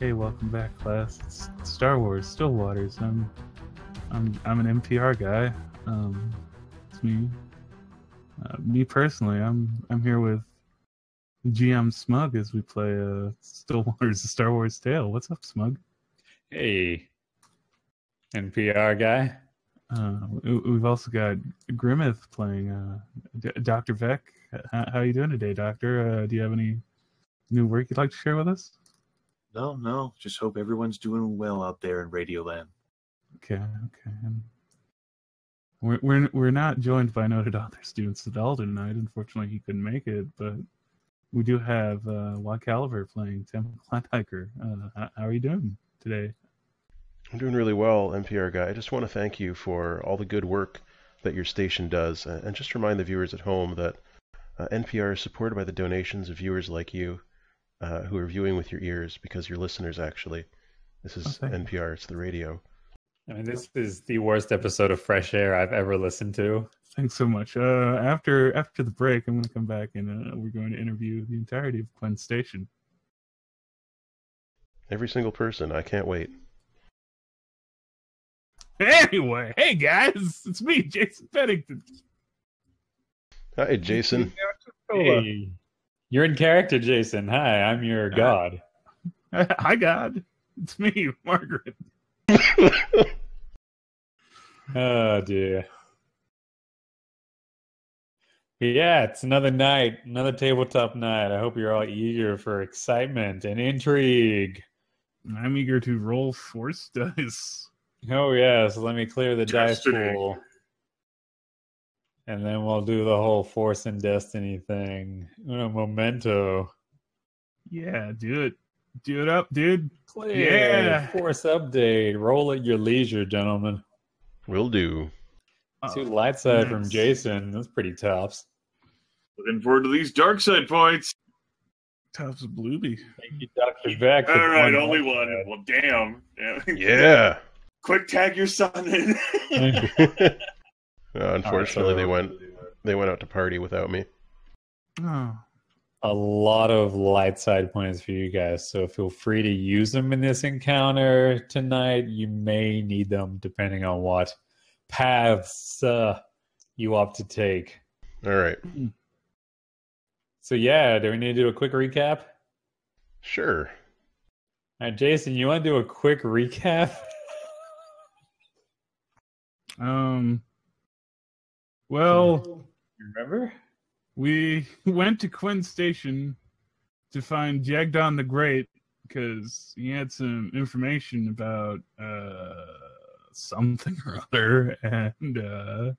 Hey, welcome back, class. It's Star Wars Stillwaters. I'm an NPR guy. It's me. Me personally, I'm here with GM Smug as we play Stillwaters: A Star Wars Tale. What's up, Smug? Hey, NPR guy. We've also got Grimmeth playing Dr. Vec. How you doing today, Doctor? Do you have any new work you'd like to share with us? No. Just hope everyone's doing well out there in Radioland. Okay. And we're not joined by noted author Steven Seddal tonight. Unfortunately, he couldn't make it, but we do have Watt Caliber playing Tim Kleinhiker. How are you doing today? I'm doing really well, NPR guy. I just want to thank you for all the good work that your station does, and just remind the viewers at home that NPR is supported by the donations of viewers like you who are viewing with your ears, because you're listeners, actually. This is NPR, it's the radio. I mean, this is the worst episode of Fresh Air I've ever listened to. Thanks so much. After the break, I'm going to come back and we're going to interview the entirety of Quinn Station. Every single person. I can't wait. Anyway, hey guys, it's me, Jason Pennington. Hi, Jason. Hey, you're in character, Jason. Hi, I'm your god. Hi, God. It's me, Margaret. Oh, dear. Yeah, it's another night, another tabletop night. I hope you're all eager for excitement and intrigue. I'm eager to roll force dice. Oh, yeah, so let me clear the dice pool. And then we'll do the whole Force and Destiny thing. Memento. Yeah, do it. Do it up, dude. Clear. Yeah. Force update. Roll at your leisure, gentlemen. Will do. Two light side from nice. Jason. That's pretty tops. Looking forward to these dark side points. Tops of Blueby. Thank you, Dr. Beck. All right, only one. Well, damn. Yeah. Quick, tag your son in. Unfortunately, they went out to party without me. Oh. A lot of light side points for you guys, so feel free to use them in this encounter tonight. You may need them depending on what paths you opt to take. All right. So yeah, do we need to do a quick recap? Sure. All right, Jason, you want to do a quick recap? Well, You remember? we went to Quinn Station to find Jagdon the Great because he had some information about something or other, and It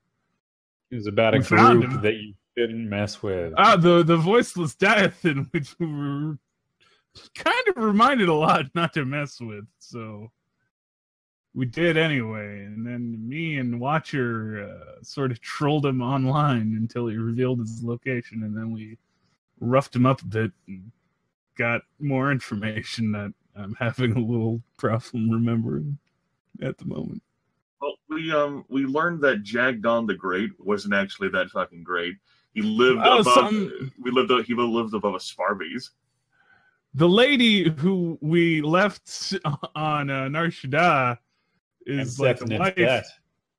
was about a We found group him. that you didn't mess with. the voiceless Diathan, which we were kind of reminded a lot not to mess with, so we did anyway. And then me and Watcher sort of trolled him online until he revealed his location, and then we roughed him up a bit and got more information that I'm having a little problem remembering at the moment. Well, we learned that Jagdon the Great wasn't actually that fucking great. He lived above. He lived above a Sparbies. The lady who we left on Nar Shaddaa is like the wife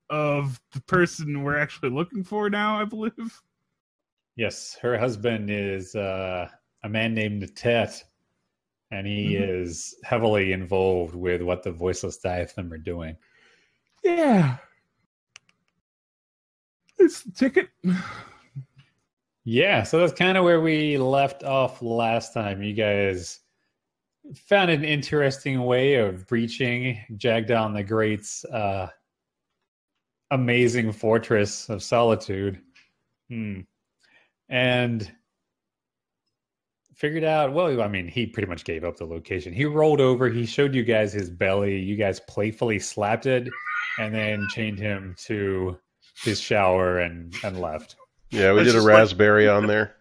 of the person we're actually looking for now, I believe. Yes, her husband is a man named Tet, and he is heavily involved with what the Voiceless Diatham are doing. Yeah. It's the ticket. Yeah, so that's kind of where we left off last time. You guys found an interesting way of breaching Jagdon the Great's amazing fortress of solitude. And figured out, well, I mean, he pretty much gave up the location. He rolled over, he showed you guys his belly, you guys playfully slapped it, and then chained him to his shower and left. Yeah, we did a raspberry on there.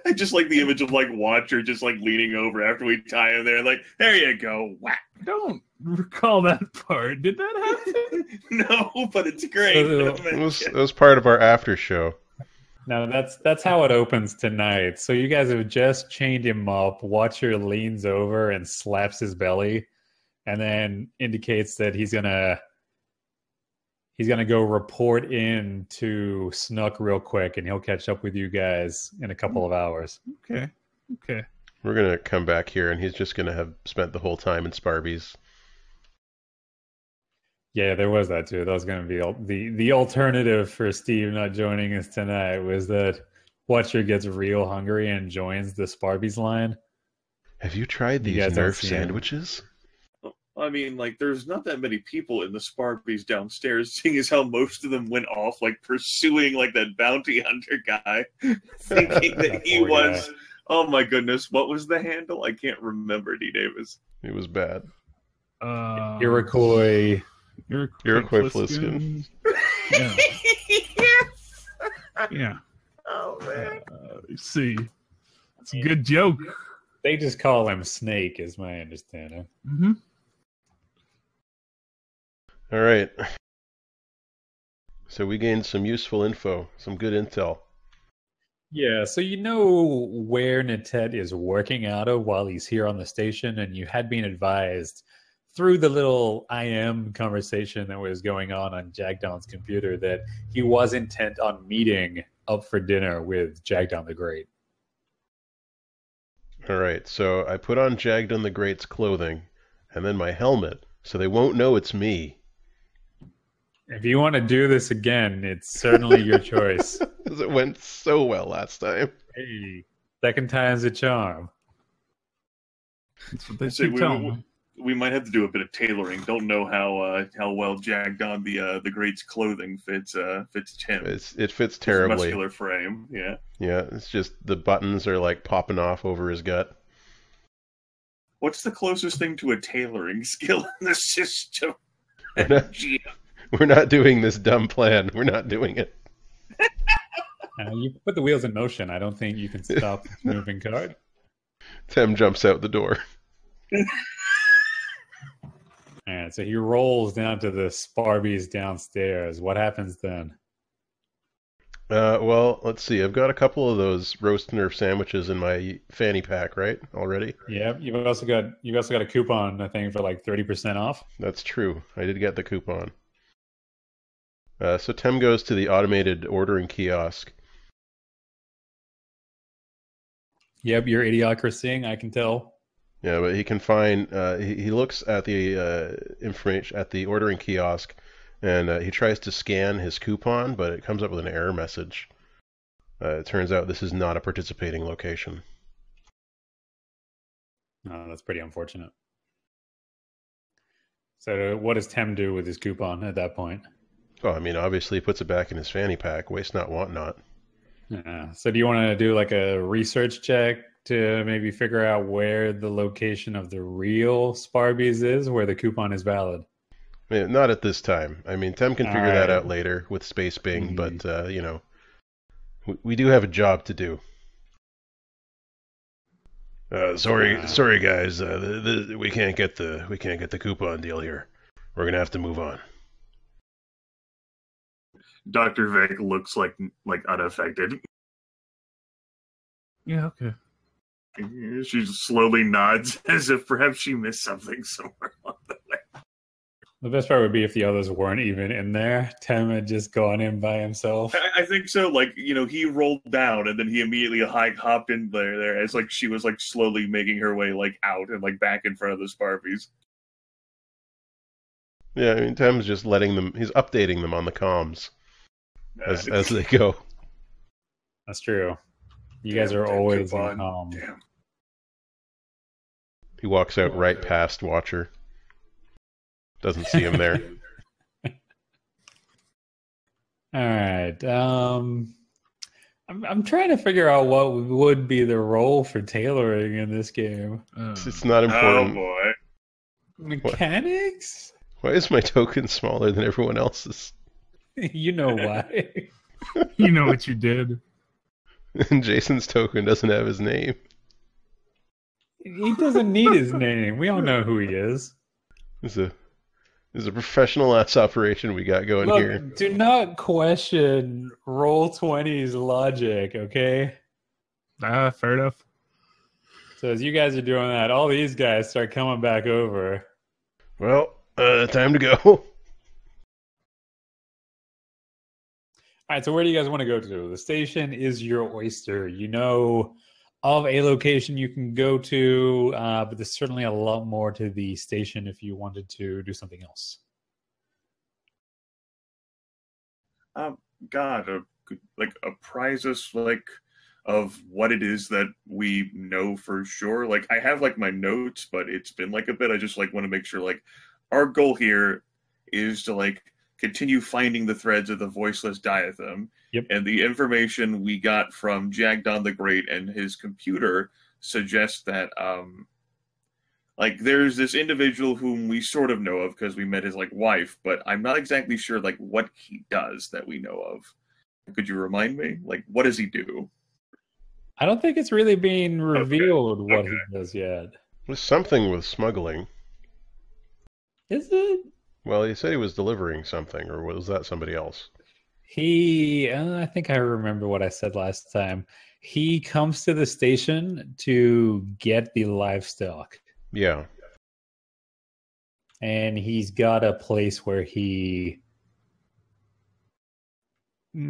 I just like the image of like Watcher just like leaning over after we tie him there, like, there you go, whack. I don't recall that part. Did that happen? No, but it's great. It was part of our after show. Now that's how it opens tonight. So you guys have just chained him up. Watcher leans over and slaps his belly, and then indicates that he's gonna go report in to Snook real quick, and he'll catch up with you guys in a couple of hours. Okay. We're gonna come back here, and he's just gonna have spent the whole time in Sparby's. Yeah, there was that too. That was going to be the alternative for Steve not joining us tonight, was that Watcher gets real hungry and joins the Sparby's line. Have you tried these Nerf sandwiches? I mean, like, there's not that many people in the Sparby's downstairs, seeing as how most of them went off, like, pursuing, like, that bounty hunter guy, thinking that he was... Guy. Oh, my goodness. What was the handle? I can't remember, D. Davis. It was bad. Iroquois Fliskin. Yeah. Yes. Yeah. Oh, man. See. It's a good joke. They just call him Snake, is my understanding. Mm-hmm. All right. So we gained some useful info, some good intel. Yeah, so you know where Natet is working out of while he's here on the station, and you had been advised through the little IM conversation that was going on Jagdon's computer that he was intent on meeting up for dinner with Jagdon the Great. All right, so I put on Jagdon the Great's clothing and then my helmet so they won't know it's me. If you want to do this again, it's certainly your choice. Because it went so well last time. Hey, second time's a charm. That's what they keep telling me. We might have to do a bit of tailoring. Don't know how well Jagdon the Great's clothing fits him. It fits terribly. His muscular frame, yeah. Yeah, it's just the buttons are like popping off over his gut. What's the closest thing to a tailoring skill in the system? We're not doing this dumb plan. We're not doing it. You put the wheels in motion. I don't think you can stop this moving card. Tim jumps out the door. All right, so he rolls down to the Sparby's downstairs. What happens then? Well, let's see. I've got a couple of those roast Nerf sandwiches in my fanny pack, right? Already. Yeah, you've also got a coupon, I think, for like 30% off. That's true. I did get the coupon. So Tim goes to the automated ordering kiosk. Yep, you're idiocracying, I can tell. Yeah, but he can find. He looks at the information at the ordering kiosk, and he tries to scan his coupon, but it comes up with an error message. It turns out this is not a participating location. Oh, that's pretty unfortunate. So, what does Tim do with his coupon at that point? Well, I mean, obviously, he puts it back in his fanny pack. Waste not, want not. So, do you want to do like a research check to maybe figure out where the location of the real Sparby's is, where the coupon is valid? I mean, not at this time. I mean, Tim can figure that out later with Space Bing, but you know, we do have a job to do. Sorry, guys. We can't get the coupon deal here. We're gonna have to move on. Dr. Vic looks like unaffected. Yeah, okay. She slowly nods as if perhaps she missed something somewhere along the way. The best part would be if the others weren't even in there. Tim had just gone in by himself. I think so. Like, you know, he rolled down and then he immediately hopped in there as like she was like slowly making her way like out and like back in front of the Sparbies. Yeah, I mean, Tim's just letting them. He's updating them on the comms as they go. That's true. You guys are always on. Damn. He walks out right past Watcher. Doesn't see him there. All right. I'm trying to figure out what would be the role for tailoring in this game. It's not important. Oh boy. Mechanics? Why is my token smaller than everyone else's? You know why. You know what you did. And Jason's token doesn't have his name. He doesn't need his name. We all know who he is. It's a This is a professional ass operation we got going Look, here. do not question Roll20's logic, okay? Fair enough. So as you guys are doing that, all these guys start coming back over. Well, time to go. All right, so where do you guys want to go to? The station is your oyster. You know of a location you can go to, but there's certainly a lot more to the station if you wanted to do something else. God, apprise us of what it is that we know for sure. Like, I have my notes, but it's been a bit. I just want to make sure our goal here is to continue finding the threads of the voiceless diatham. Yep. And the information we got from Jagdon the Great and his computer suggests that there's this individual whom we sort of know of because we met his wife, but I'm not exactly sure what he does that we know of. Could you remind me? What does he do? I don't think it's really being revealed what he does yet. There's something with smuggling. Is it? Well, he said he was delivering something, or was that somebody else? I think I remember what I said last time. He comes to the station to get the livestock. Yeah. And he's got a place where he...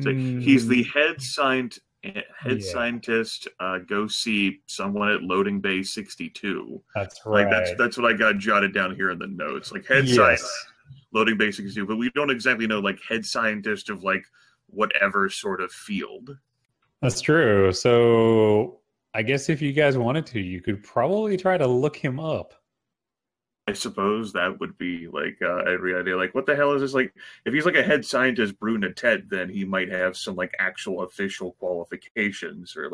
So he's the head scientist. Go see someone at loading bay 62. That's right. That's what I got jotted down here in the notes. Head scientist, loading bay 62. But we don't exactly know head scientist of whatever sort of field. That's true. So I guess if you guys wanted to, you could probably try to look him up. I suppose that would be every idea. What the hell is this? If he's a head scientist, Brunetet, then he might have some actual official qualifications, or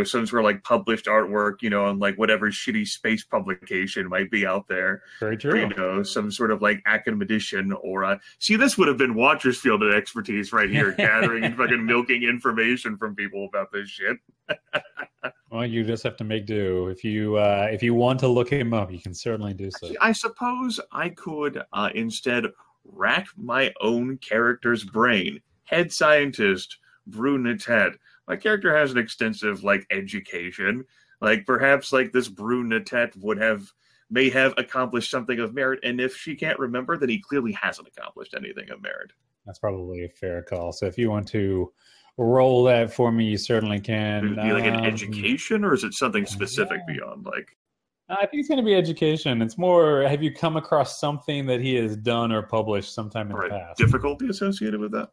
some sort of published artwork, on whatever shitty space publication might be out there. Very true. Or, some sort of academician, or see, this would have been Watcher's field of expertise right here, gathering and fucking milking information from people about this shit. Well, you just have to make do. If you want to look him up, you can certainly do so. I suppose I could instead rack my own character's brain. Head scientist, Brunetet. My character has an extensive education. Perhaps this Brunetet may have accomplished something of merit, and if she can't remember, then he clearly hasn't accomplished anything of merit. That's probably a fair call. So if you want to roll that for me, you certainly can. Would it be an education, or is it something specific beyond I think it's going to be education. It's more, have you come across something that he has done or published sometime in the past? Difficulty associated with that?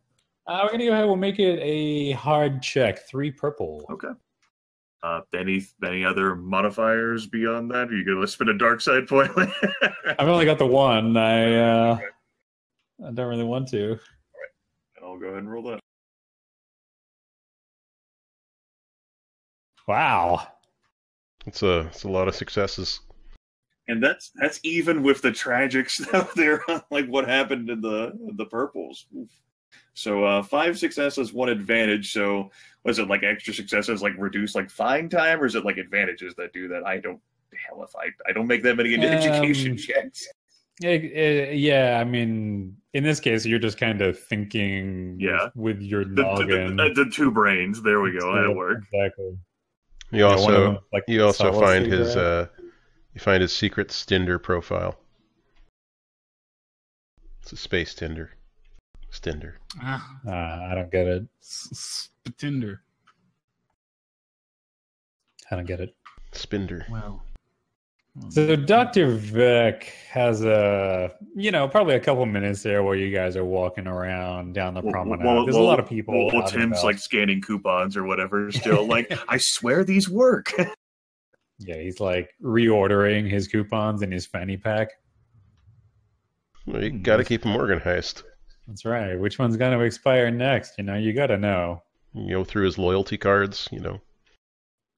We're going to go ahead. We'll make it a hard check. 3 purple. Okay. Any other modifiers beyond that? Are you going to spin a dark side point? I've only got the 1. I don't really want to. All right. I'll go ahead and roll that. Wow. It's a lot of successes. And that's even with the tragic stuff there, what happened in the purples. Oof. So 5 successes, 1 advantage. So was it extra successes reduce fine time, or is it advantages that do that? I don't make that many education checks. Yeah, I mean, in this case, you're just kind of thinking with your noggin. The 2 brains. There we go. That'll work. Exactly. You also find his you find his secret Stinder profile. It's a space Tinder. Stinder. I don't get it. Tinder. I don't get it. Spinder. Wow. So Dr. Vic has probably a couple minutes there where you guys are walking around down the promenade. There's a lot of people. Well, Tim's scanning coupons or whatever. Still, I swear these work. Yeah, he's reordering his coupons in his fanny pack. Well, you got to keep them organized. That's right. Which one's going to expire next? You got to know. You go through his loyalty cards.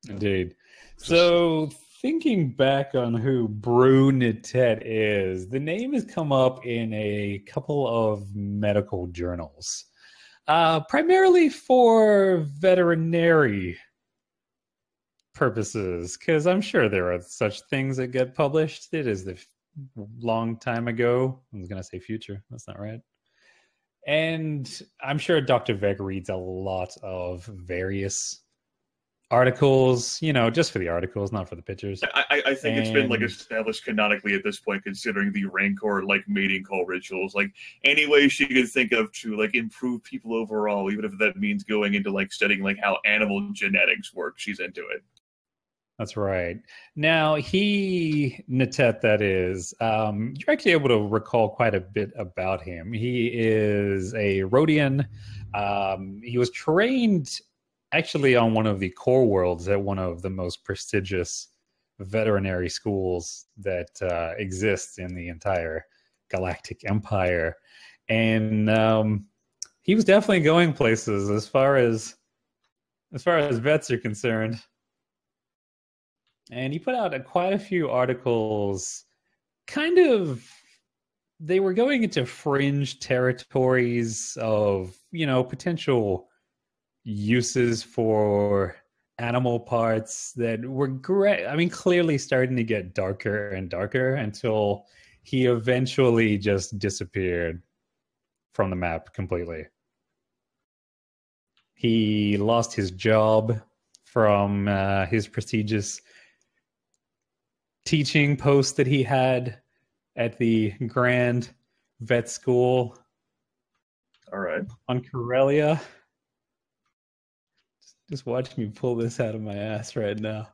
Indeed. So, thinking back on who Brunetet is, the name has come up in a couple of medical journals, primarily for veterinary purposes, because I'm sure there are such things that get published. It is the long time ago. I was going to say future. That's not right. And I'm sure Dr. Vec reads a lot of various articles, just for the articles, not for the pictures. I think it's been established canonically at this point, considering the Rancor mating call rituals. Any way she could think of to improve people overall, even if that means going into studying how animal genetics work, she's into it. That's right. Now, Natet, that is, you're actually able to recall quite a bit about him. He is a Rhodian. He was trained actually on one of the core worlds at one of the most prestigious veterinary schools that exists in the entire galactic empire. And he was definitely going places as far as vets are concerned. And he put out quite a few articles. They were going into fringe territories of, potential uses for animal parts that were great. I mean, clearly starting to get darker and darker until he eventually just disappeared from the map completely. He lost his job from his prestigious teaching post that he had at the Grand Vet School. All right. On Corellia. Just watch me pull this out of my ass right now.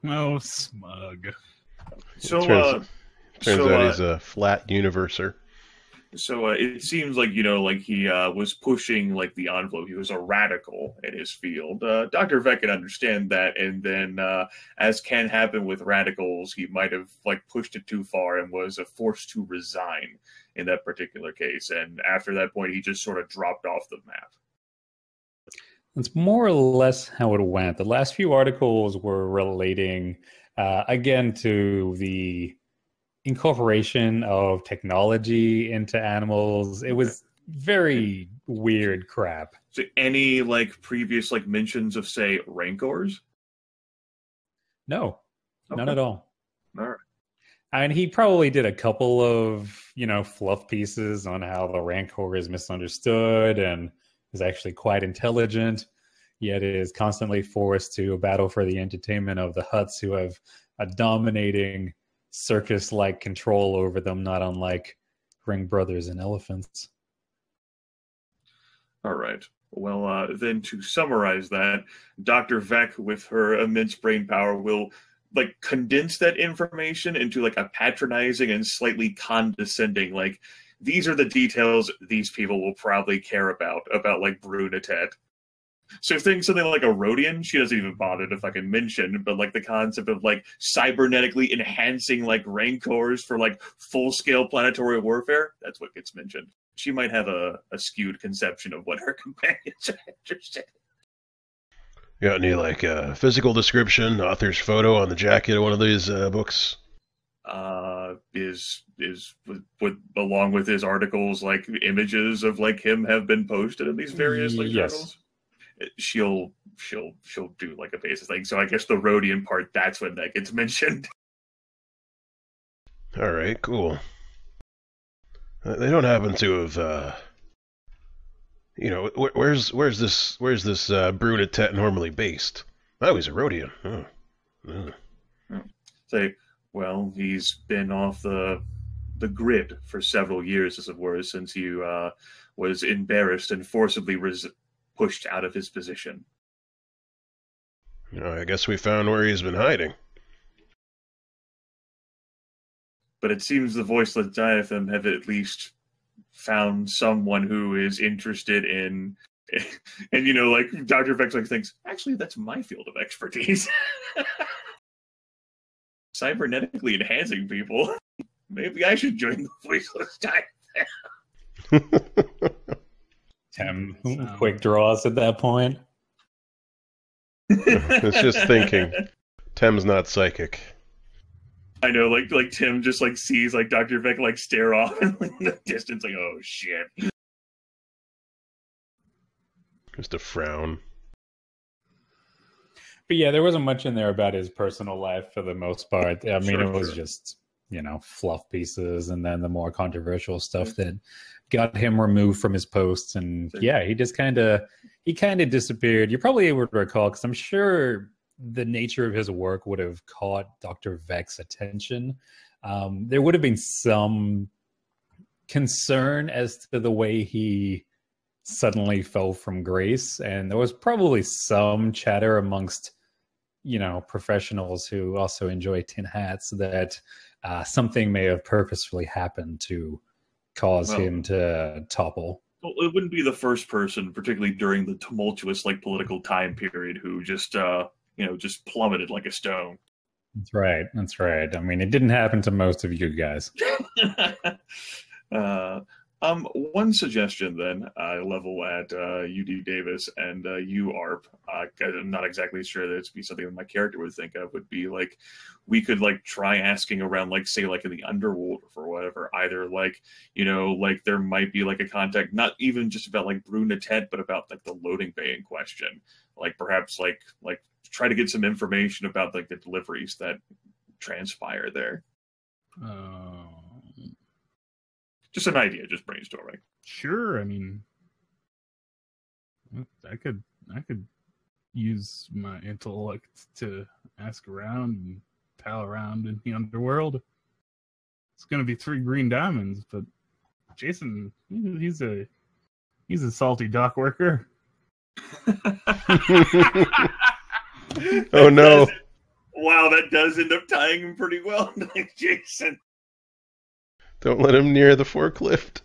Oh, smug. So, turns out he's a flat universer. So it seems like he was pushing the envelope. He was a radical in his field. Dr. Vec can understand that, and then as can happen with radicals, he might have pushed it too far and was forced to resign in that particular case. And after that point, he just sort of dropped off the map. That's more or less how it went. The last few articles were relating again to the incorporation of technology into animals. It was very weird crap. So any previous mentions of, say, Rancors? No. Okay. None at all. All right. And he probably did a couple of, fluff pieces on how the Rancor is misunderstood and is actually quite intelligent, yet is constantly forced to battle for the entertainment of the Hutts, who have a dominating circus-like control over them, not unlike Ring Brothers and elephants. All right. Well, then to summarize that, Dr. Vec, with her immense brain power, will condense that information into a patronizing and slightly condescending, these are the details these people will probably care about Brunatet. So if things something like a Rhodian, she doesn't even bother to fucking mention, but the concept of cybernetically enhancing Rancors for full-scale planetary warfare, that's what gets mentioned. She might have a skewed conception of what her companions are interested in. Got any physical description, author's photo on the jacket of one of these books? Is with along with his articles images of him have been posted in these various yes. journals? She'll do a basic thing. So I guess the Rhodian part, that's when that gets mentioned. All right, cool. They don't happen to have, where's this Brunatet normally based? Oh, he's a Rhodian. Oh. Say, well, he's been off the grid for several years, as it were, since he was embarrassed and forcibly pushed out of his position. I guess we found where he's been hiding. But it seems the voiceless diaphane have at least found someone who is interested in, and Dr. Vex thinks, actually, that's my field of expertise. Cybernetically enhancing people. Maybe I should join the voiceless diaphane. Tim, quick draws at that point. It's just thinking. Tem's not psychic. I know, Tim just sees Dr. Vic stare off in the distance, oh shit. Just a frown. But yeah, there wasn't much in there about his personal life for the most part. I mean, it was just fluff pieces, and then the more controversial stuff that got him removed from his posts. And yeah, he kind of disappeared. You're probably able to recall, because I'm sure the nature of his work would have caught Dr. Vex's attention. There would have been some concern as to the way he suddenly fell from grace, and there was probably some chatter amongst professionals who also enjoy tin hats that something may have purposefully happened to cause him to topple. Well, it wouldn't be the first person, particularly during the tumultuous political time period, who just just plummeted like a stone. That's right. I mean, it didn't happen to most of you guys. One suggestion then, level at UD Davis and you ARP. I'm not exactly sure that it's be something that my character would think of. Would be we could try asking around, say in the underworld or whatever. Either there might be a contact, not even just about Brunetet, but about the loading bay in question. Perhaps try to get some information about the deliveries that transpire there. Just an idea, just brainstorming. Sure, I mean, I could use my intellect to ask around and pal around in the underworld. It's gonna be 3 green diamonds, but Jason, he's a salty dock worker. Oh no! Wow, that does end up tying him pretty well, Jason. Don't let him near the forklift.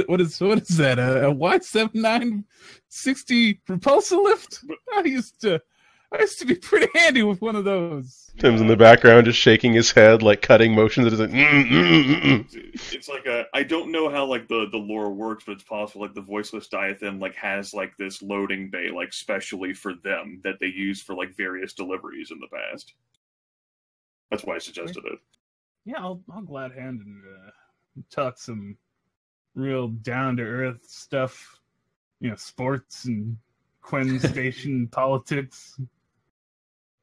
What is that? A Y7960 propulsor lift? I used to be pretty handy with one of those. Tim's in the background just shaking his head, cutting motions. It's It's I don't know how the lore works, but it's possible the voiceless diatham has this loading bay specially for them that they use for various deliveries in the past. That's why I suggested it. Yeah, I'll glad hand and talk some real down to earth stuff, sports and Quinn Station politics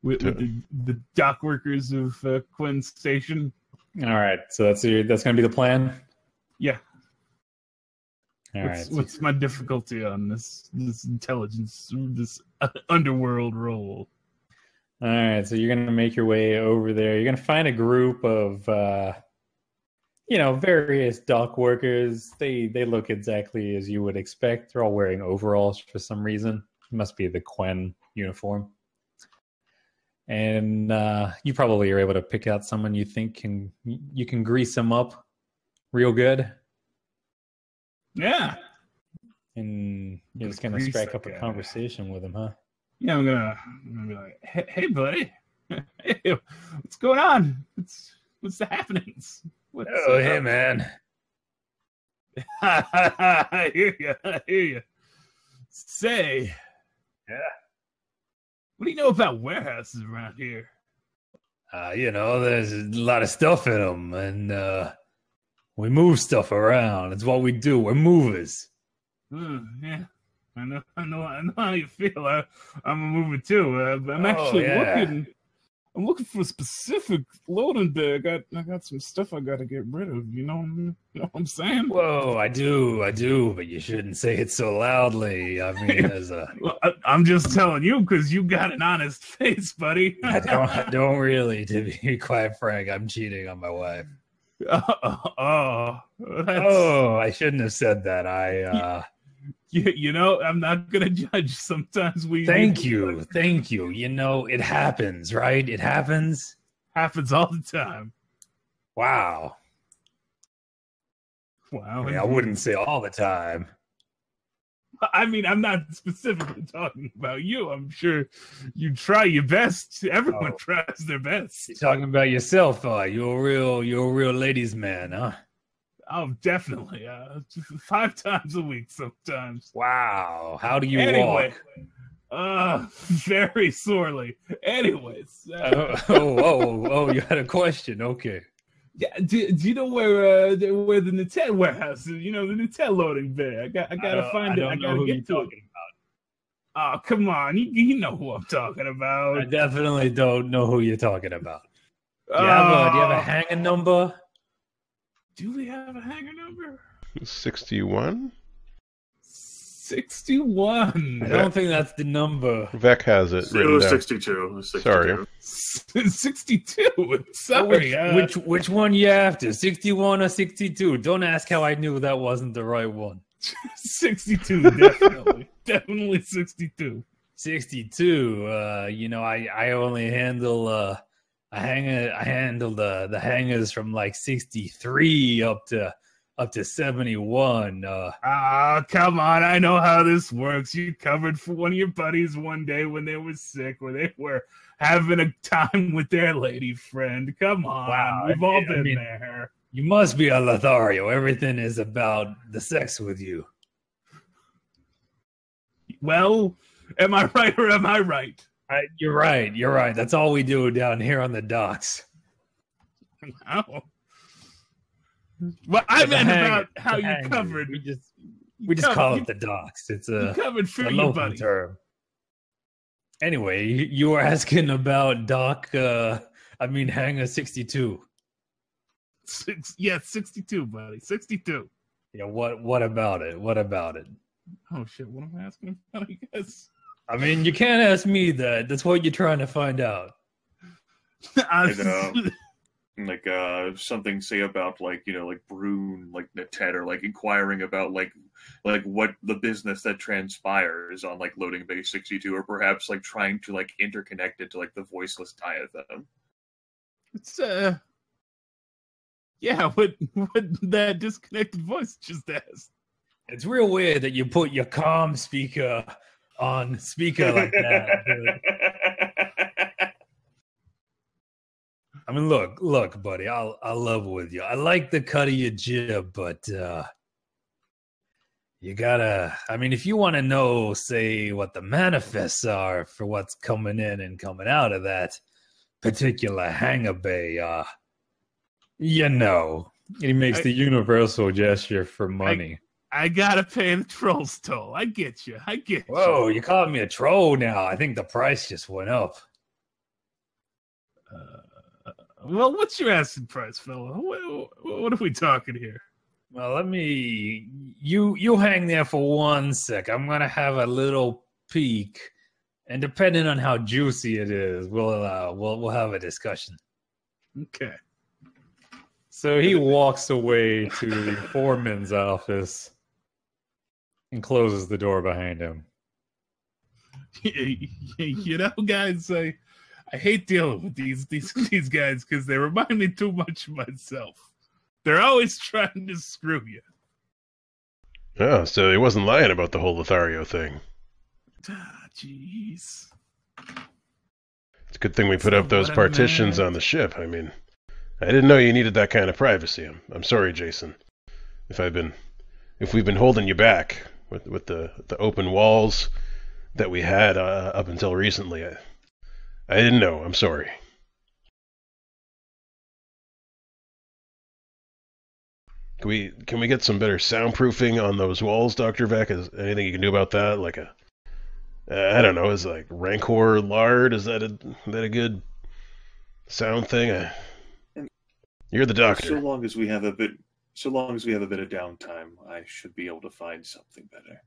with the dock workers of Quinn Station. All right, so that's going to be the plan. Yeah. All right. What's my difficulty on this intelligence, this underworld role? All right, so you're going to make your way over there. You're going to find a group of, various dock workers. They look exactly as you would expect. They're all wearing overalls for some reason. It must be the Quen uniform. And you probably are able to pick out someone you think you can grease them up real good. Yeah. And you're just going to strike up a conversation with them, huh? Yeah, I'm gonna be like, hey buddy, hey, what's going on? What's the happenings? Hey man. I hear you. Say, yeah. What do you know about warehouses around here? There's a lot of stuff in them, and we move stuff around. It's what we do. We're movers. Yeah. I know how you feel. I'm a mover too. I'm actually looking. I'm looking for a specific loading bay. I got some stuff I got to get rid of. You know what I'm saying? Whoa, I do. But you shouldn't say it so loudly. I mean, Well, I'm just telling you because you got an honest face, buddy. I don't really. To be quite frank, I'm cheating on my wife. I shouldn't have said that. I'm not gonna judge. Sometimes we. Thank you. It happens, right? It happens all the time. Wow. I wouldn't say all the time. I mean, I'm not specifically talking about you. I'm sure you try your best. Everyone tries their best. You're talking about yourself, you're a real ladies' man, huh? Oh, definitely. 5 times a week sometimes. Wow. How do you walk? Very sorely. Anyways. You had a question. Okay. Yeah. Do you know where the Nutella warehouse is? The Nutella loading bay. I gotta find it. I gotta get to it. Oh, come on. You know who I'm talking about. I definitely don't know who you're talking about. Do you have a hanging number? Do we have a hanger number? 61? 61. I don't think that's the number. Vec has it It written was down. 62. It was 62. Sorry. 62. Sorry. Which one you after? 61 or 62? Don't ask how I knew that wasn't the right one. 62, definitely. Definitely 62. 62. I only handle I handle the hangers from like 63 up to 71. Come on. I know how this works. You covered for one of your buddies one day when they were sick, where they were having a time with their lady friend. Come on. Wow, We've all been there. You must be a Lothario. Everything is about the sex with you. Well, am I right or am I right? You're right. You're right. That's all we do down here on the docks. Wow. Well, I meant Hang- about how the you hangers. covered. We just call it the docks. It's You a covered for your local buddy. term. Anyway, you were asking about Hangar 62. Yeah, 62, buddy. 62. Yeah, what about it? What about it? Oh, shit. What am I asking about, I guess? I mean, you can't ask me that. That's what you're trying to find out. Like something say about like Brune, like Natet, or like inquiring about like what the business that transpires on like loading bay 62, or perhaps like trying to like interconnect it to like the voiceless diatham. It's, yeah, what that disconnected voice just asked. It's real weird that you put your comm speaker on speaker like that. Dude. I mean, look, buddy. I'll level with you. I like the cut of your jib, but you gotta. I mean, if you want to know, say, what the manifests are for what's coming in and coming out of that particular hangar bay, he makes the universal gesture for money. I gotta pay the troll's toll. I get you. Whoa, you called me a troll now. I think the price just went up. Well, what's your asking price, fella? What are we talking here? Well, you hang there for 1 sec. I'm gonna have a little peek, and depending on how juicy it is, we'll have a discussion. Okay. So he walks away to the foreman's office and closes the door behind him. Guys, I hate dealing with these guys because they remind me too much of myself. They're always trying to screw you. Oh, so he wasn't lying about the whole Lothario thing. Jeez. It's a good thing we put up those partitions on the ship. I mean, I didn't know you needed that kind of privacy. I'm sorry, Jason. If we've been holding you back with the open walls that we had up until recently, I didn't know. I'm sorry. Can we get some better soundproofing on those walls, Dr. Vec? Is anything you can do about that? Like I don't know, is like Rancor lard? Is that a good sound thing? You're the doctor. So long as we have a bit of downtime, I should be able to find something better.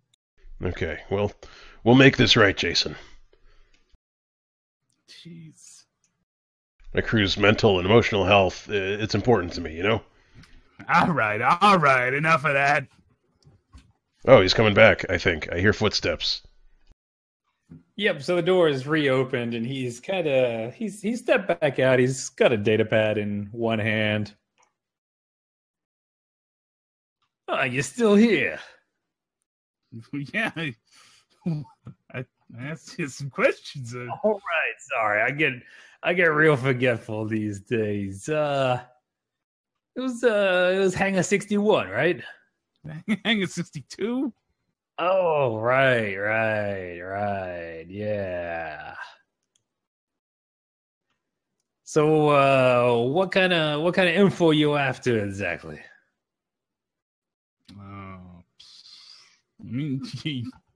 Okay, well, we'll make this right, Jason. Jeez. My crew's mental and emotional health, it's important to me, you know? All right. Enough of that. Oh, he's coming back, I think. I hear footsteps. Yep, so the door is reopened and he's stepped back out. He's got a data pad in one hand. Oh, you're still here. Yeah, I asked you some questions. All right, sorry. I get real forgetful these days. It was Hangar 61, right? Hangar 62? Oh, right, yeah. So, what kind of info you after exactly? I mean,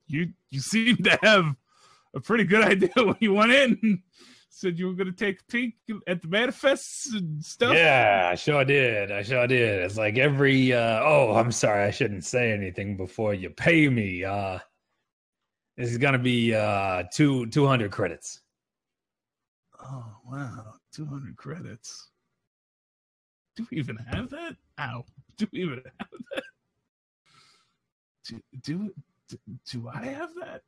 you seem to have a pretty good idea when you went in. said you were going to take a peek at the manifests and stuff. Yeah, I sure did. It's like every I'm sorry, I shouldn't say anything before you pay me. This is gonna be 200 credits. Oh wow, 200 credits. Do we even have that? Ow. Do we even have that? Do I have that?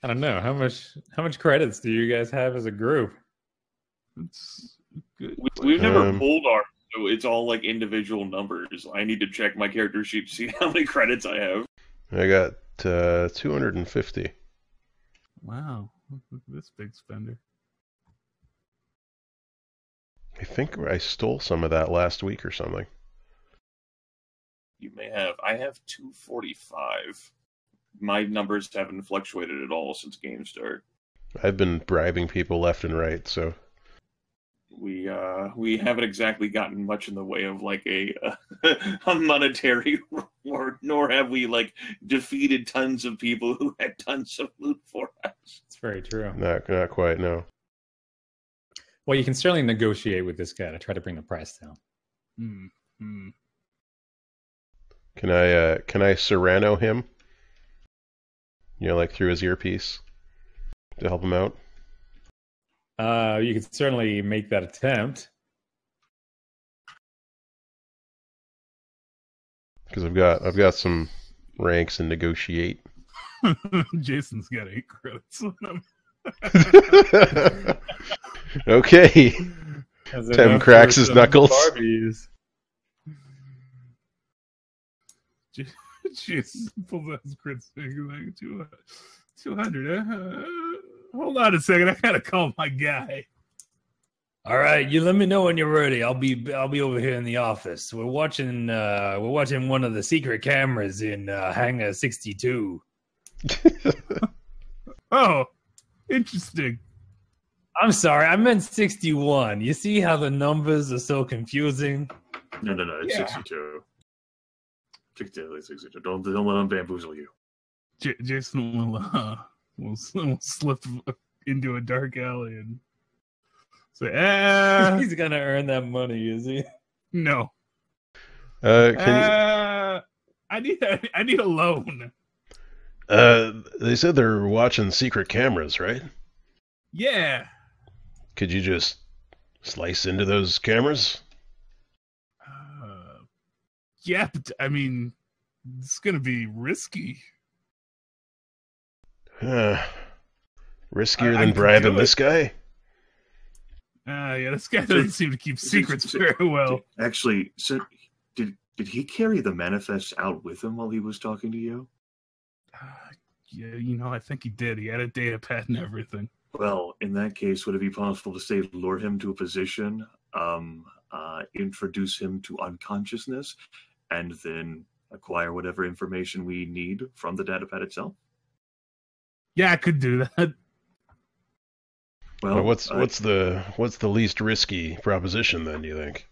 I don't know. How much credits do you guys have as a group? That's good. We've never pulled our, so it's all like individual numbers. I need to check my character sheet to see how many credits I have. I got 250. Wow. Look at this big spender. I think I stole some of that last week or something. You may have. I have 245. My numbers haven't fluctuated at all since game start. I've been bribing people left and right, so we haven't exactly gotten much in the way of like a monetary reward, nor have we like defeated tons of people who had tons of loot for us. It's very true. not quite, no. Well, you can certainly negotiate with this guy to try to bring the price down. Can I Serrano him? You know, like through his earpiece to help him out? You could certainly make that attempt. Because I've got some ranks and negotiate. Jason's got 8 credits on him. Okay. Tim cracks his knuckles. Jeez, pulls out his crits. Like 200. Hold on a second. I gotta call my guy. All right, you let me know when you're ready. I'll be over here in the office. We're watching one of the secret cameras in Hangar 62. Oh, interesting. I'm sorry, I meant 61. You see how the numbers are so confusing? No, it's 62. 62. Don't let them bamboozle you. Jason will slip into a dark alley and say, He's gonna earn that money, is he? No. I need a loan. They said they're watching secret cameras, right? Yeah. Could you just slice into those cameras? Yeah, but I mean, it's gonna be risky. Riskier than bribing this guy? Yeah, this guy doesn't seem to keep secrets very well. Actually, so did he carry the manifest out with him while he was talking to you? Yeah, I think he did. He had a data pad and everything. Well, in that case, would it be possible to say lure him to a position, introduce him to unconsciousness, and then acquire whatever information we need from the data pad itself? Yeah, I could do that. Well, what's the least risky proposition then, do you think?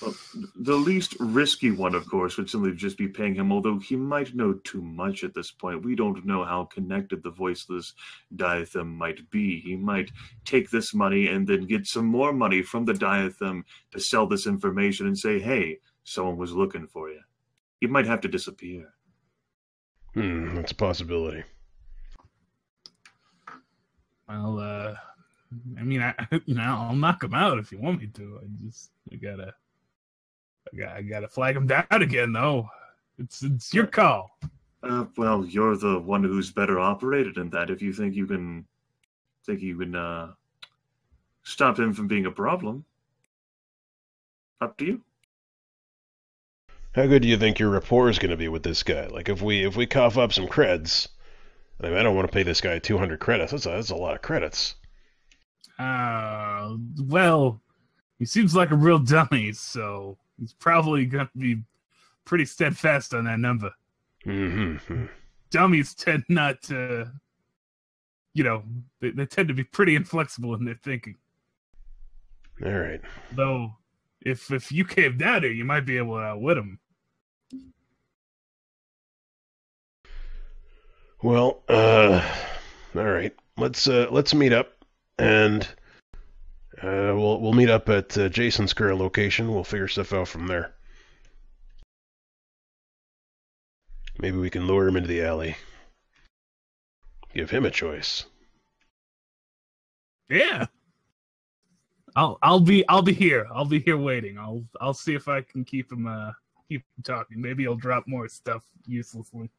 Well, the least risky one, of course, would simply just be paying him, although he might know too much at this point. We don't know how connected the voiceless diatham might be. He might take this money and then get some more money from the diatham to sell this information and say, hey, someone was looking for you. He might have to disappear. That's a possibility. Well, I'll knock him out if you want me to. I gotta flag him down again, though. It's your call. Well, you're the one who's better operated in that. If you think you can stop him from being a problem, up to you. How good do you think your rapport is going to be with this guy? Like, if we cough up some creds, I mean, I don't want to pay this guy 200 credits. That's a lot of credits. Well, he seems like a real dummy, so he's probably going to be pretty steadfast on that number. Mm-hmm. Dummies tend not to, they tend to be pretty inflexible in their thinking. All right. Though, if you came down here, you might be able to outwit him. Well, all right. Let's meet up. and we'll meet up at Jason's current location. We'll figure stuff out from there. Maybe we can lure him into the alley. Give him a choice. Yeah. I'll be here. I'll be here waiting. I'll see if I can keep him talking. Maybe he'll drop more stuff uselessly.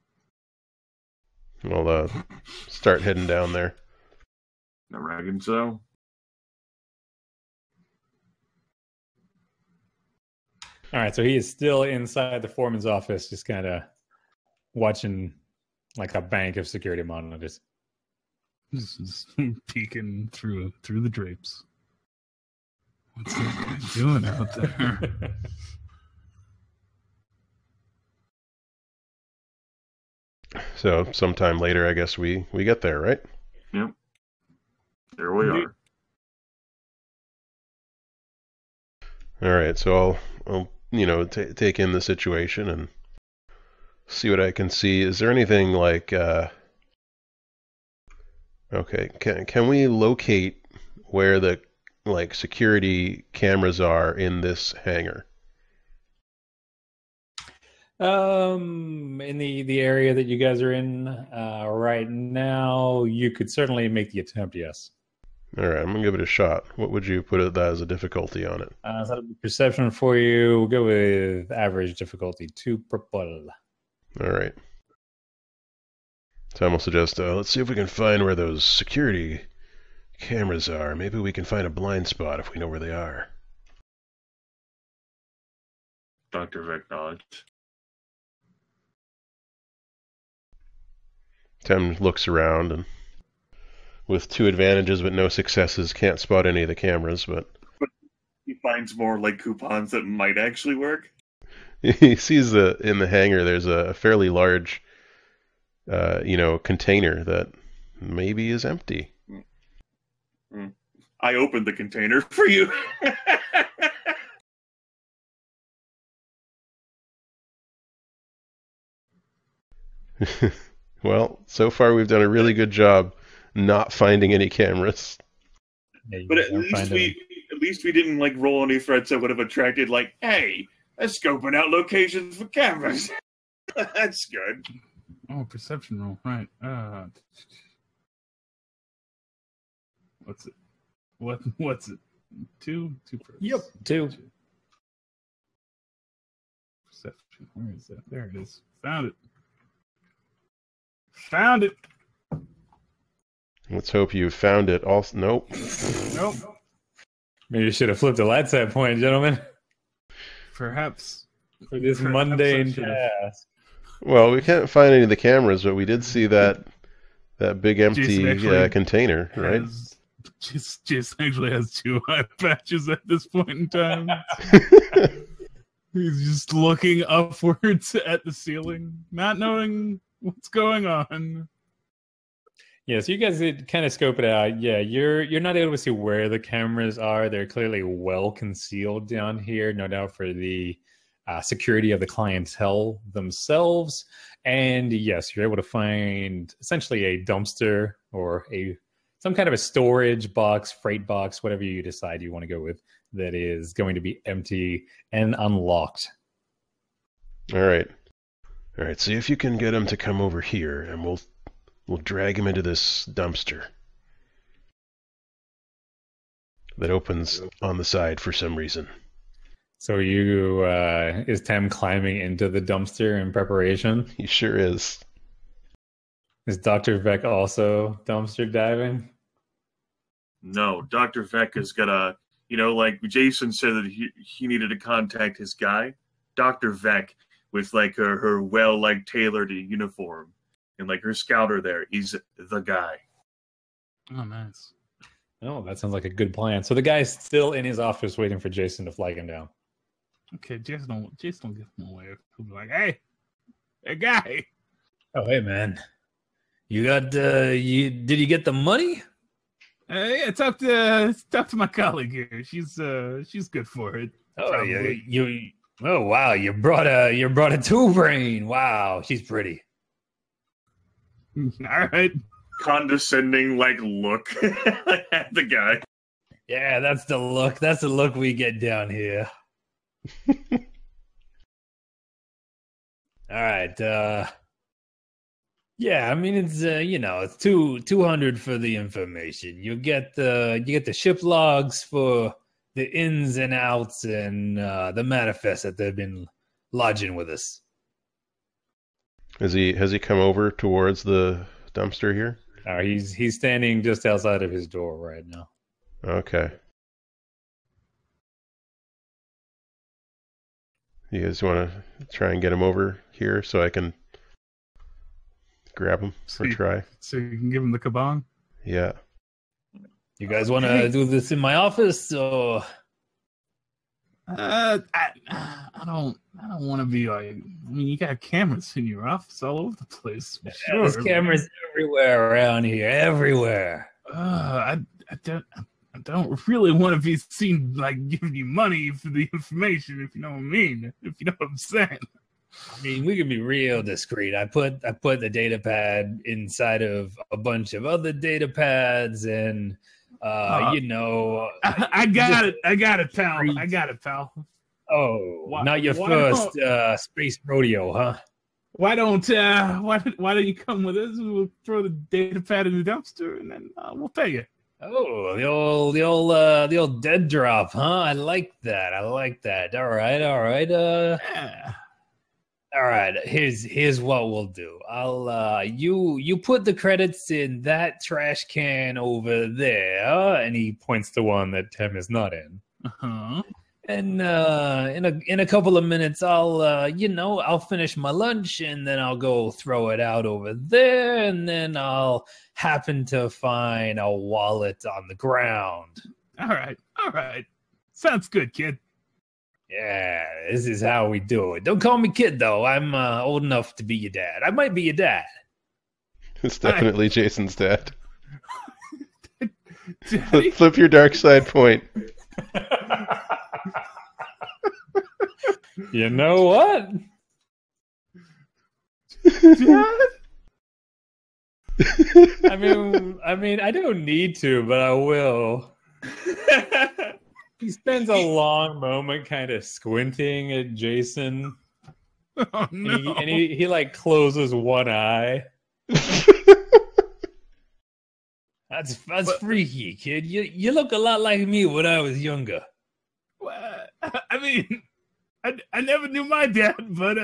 We'll start heading down there. I reckon so. All right, so he is still inside the foreman's office, just kind of watching like a bank of security monitors. Just peeking through the drapes. What's that guy doing out there? So sometime later, I guess we get there, right? Yep. There we are. All right, so I'll take in the situation and see what I can see. Is there anything like okay, can we locate where the security cameras are in this hangar? In the area that you guys are in right now, you could certainly make the attempt, yes. All right, I'm going to give it a shot. What would you put that as a difficulty on it? So that'll be perception for you. We'll go with average difficulty, 2 purple. All right. Tom will suggest, let's see if we can find where those security cameras are. Maybe we can find a blind spot if we know where they are. Dr. Vec nods. Tim looks around and, with 2 advantages but no successes, can't spot any of the cameras, but he finds more coupons that might actually work. He sees in the hangar there's a fairly large container that maybe is empty. I opened the container for you. Well, so far we've done a really good job not finding any cameras. Yeah, but at least we didn't roll any threats that would have attracted hey, they're scoping out locations for cameras. That's good. Oh, perception roll, right? What's it? What's it? 2? 2 per. Yep, 2. Perception. Where is that? There it is. Found it. Found it. Let's hope you found it. Also, nope. Nope. Maybe you should have flipped a lights at that point, gentlemen. Perhaps. For this mundane task. Well, we can't find any of the cameras, but we did see that big empty container, right? Jason actually has 2 eye patches at this point in time. He's just looking upwards at the ceiling, not knowing what's going on. Yeah, so you guys did kind of scope it out. Yeah, you're not able to see where the cameras are. They're clearly well concealed down here, no doubt for the security of the clientele themselves. And yes, you're able to find essentially a dumpster or some kind of a storage box, freight box, whatever you decide you want to go with, that is going to be empty and unlocked. All right. See if you can get him to come over here, and we'll drag him into this dumpster that opens on the side for some reason. So is Tem climbing into the dumpster in preparation? He sure is. Is Dr. Vec also dumpster diving? No, Dr. Vec is gonna, Jason said that he needed to contact his guy. Dr. Vec, with her well tailored uniform and her scouter there, he's the guy. Oh, nice. Oh, that sounds like a good plan. So the guy's still in his office waiting for Jason to flag him down. Okay, Jason don't get him away. He'll be like, hey guy. Oh, hey man. You got did you get the money? Yeah, talk to my colleague here. She's good for it. Oh, probably. you oh wow, you brought a two brain. Wow, she's pretty. All right. condescending like look at the guy. Yeah, that's the look. That's the look we get down here. All right. Yeah, I mean it's it's 200 for the information. You get the ship logs for the ins and outs and the manifest that they've been lodging with us. Has he come over towards the dumpster here? He's standing just outside of his door right now. Okay. You guys want to try and get him over here so I can grab him or try? So you can give him the kabong? Yeah. You guys want to do this in my office or? I don't want to be like. I mean, you got cameras in your office all over the place. Sure, there's cameras everywhere around here, everywhere. I don't really want to be seen like giving you money for the information, if you know what I mean. If you know what I'm saying. I mean, we can be real discreet. I put the data pad inside of a bunch of other data pads, and I got it, pal. Oh, not your first space rodeo, huh? Why don't you come with us? We'll throw the data pad in the dumpster, and then we'll pay you. Oh, the old dead drop, huh? I like that. All right. Yeah. All right, here's what we'll do. I'll you put the credits in that trash can over there, and he points to one that Tim is not in. Uh-huh. And in a couple of minutes, I'll finish my lunch, and then I'll go throw it out over there, and then I'll happen to find a wallet on the ground. All right. Sounds good, kid. Yeah, this is how we do it. Don't call me kid, though. I'm old enough to be your dad. I might be your dad. It's definitely Jason's dad. Daddy? Flip your dark side point. You know what? Dad? I mean, I don't need to, but I will. He spends a long moment kind of squinting at Jason. Oh, no. And he like closes one eye. That's freaky, kid. You look a lot like me when I was younger. Well, I mean, I never knew my dad, but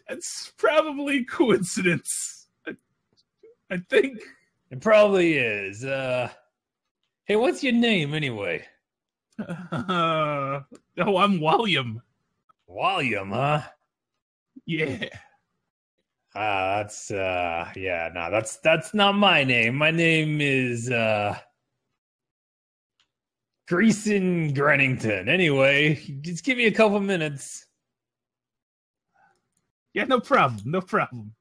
it's probably coincidence. I think it probably is. Hey, what's your name anyway? I'm William. William, huh? Yeah. That's not my name. My name is Greason Grennington. Anyway, just give me a couple minutes. Yeah, no problem.